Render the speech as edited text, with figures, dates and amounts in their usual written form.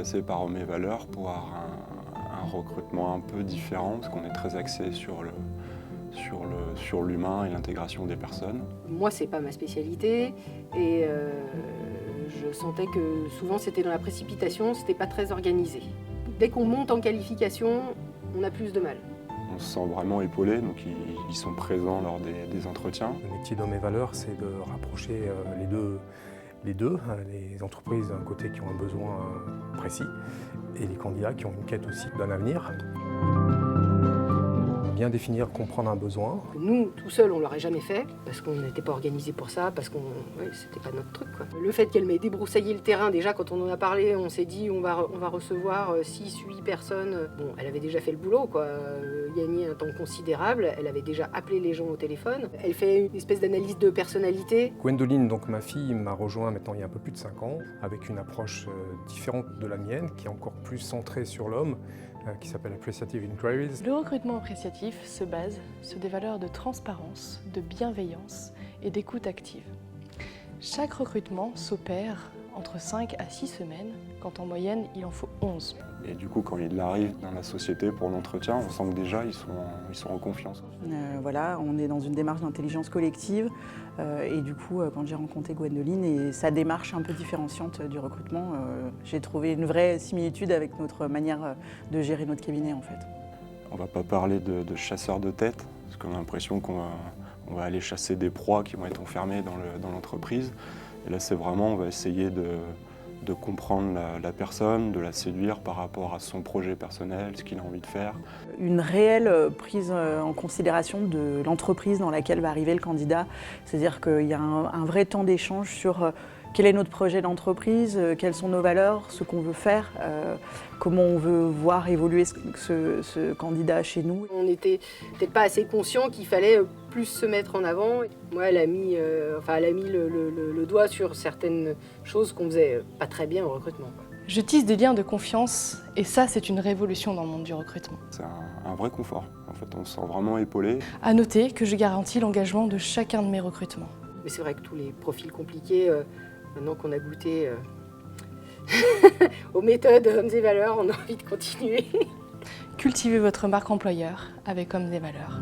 passé par Hommes et Valeurs pour avoir un recrutement un peu différent, parce qu'on est très axé sur l'humain et l'intégration des personnes. Moi, c'est pas ma spécialité et je sentais que souvent c'était dans la précipitation, c'était pas très organisé. Dès qu'on monte en qualification, on a plus de mal. On se sent vraiment épaulé, donc ils sont présents lors des entretiens. Le métier d'Homme et Valeurs, c'est de rapprocher les entreprises d'un côté qui ont un besoin précis et les candidats qui ont une quête aussi d'un avenir. Bien définir, comprendre un besoin. Nous, tout seuls, on l'aurait jamais fait, parce qu'on n'était pas organisé pour ça, parce c'était pas notre truc, quoi. Le fait qu'elle m'ait débroussaillé le terrain, déjà quand on en a parlé, on s'est dit on va recevoir 6-8 personnes. Bon, elle avait déjà fait le boulot, quoi, gagné un temps considérable, elle avait déjà appelé les gens au téléphone. Elle fait une espèce d'analyse de personnalité. Gwendoline, donc ma fille, m'a rejoint maintenant il y a un peu plus de 5 ans, avec une approche différente de la mienne, qui est encore plus centrée sur l'homme, qui s'appelle Appreciative Inquiries. Le recrutement appréciatif se base sur des valeurs de transparence, de bienveillance et d'écoute active. Chaque recrutement s'opère entre 5 à 6 semaines, quand en moyenne il en faut 11. Et du coup, quand il arrive dans la société pour l'entretien, on sent que déjà ils sont en confiance. Voilà, on est dans une démarche d'intelligence collective et du coup, quand j'ai rencontré Gwendoline et sa démarche un peu différenciante du recrutement, j'ai trouvé une vraie similitude avec notre manière de gérer notre cabinet en fait. On ne va pas parler de chasseurs de tête, parce qu'on a l'impression qu'on va aller chasser des proies qui vont être enfermées dans l'entreprise. Et là, c'est vraiment, on va essayer de comprendre la personne, de la séduire par rapport à son projet personnel, ce qu'il a envie de faire. Une réelle prise en considération de l'entreprise dans laquelle va arriver le candidat. C'est-à-dire qu'il y a un vrai temps d'échange sur quel est notre projet d'entreprise, quelles sont nos valeurs, ce qu'on veut faire, comment on veut voir évoluer ce candidat chez nous. On n'était peut-être pas assez conscient qu'il fallait plus se mettre en avant. Moi, elle a mis le doigt sur certaines choses qu'on faisait pas très bien au recrutement. Je tisse des liens de confiance et ça, c'est une révolution dans le monde du recrutement. C'est un vrai confort. En fait, on se sent vraiment épaulé. À noter que je garantis l'engagement de chacun de mes recrutements. Mais c'est vrai que tous les profils compliqués, maintenant qu'on a goûté aux méthodes Hommes et Valeurs, on a envie de continuer. Cultivez votre marque employeur avec Hommes et Valeurs.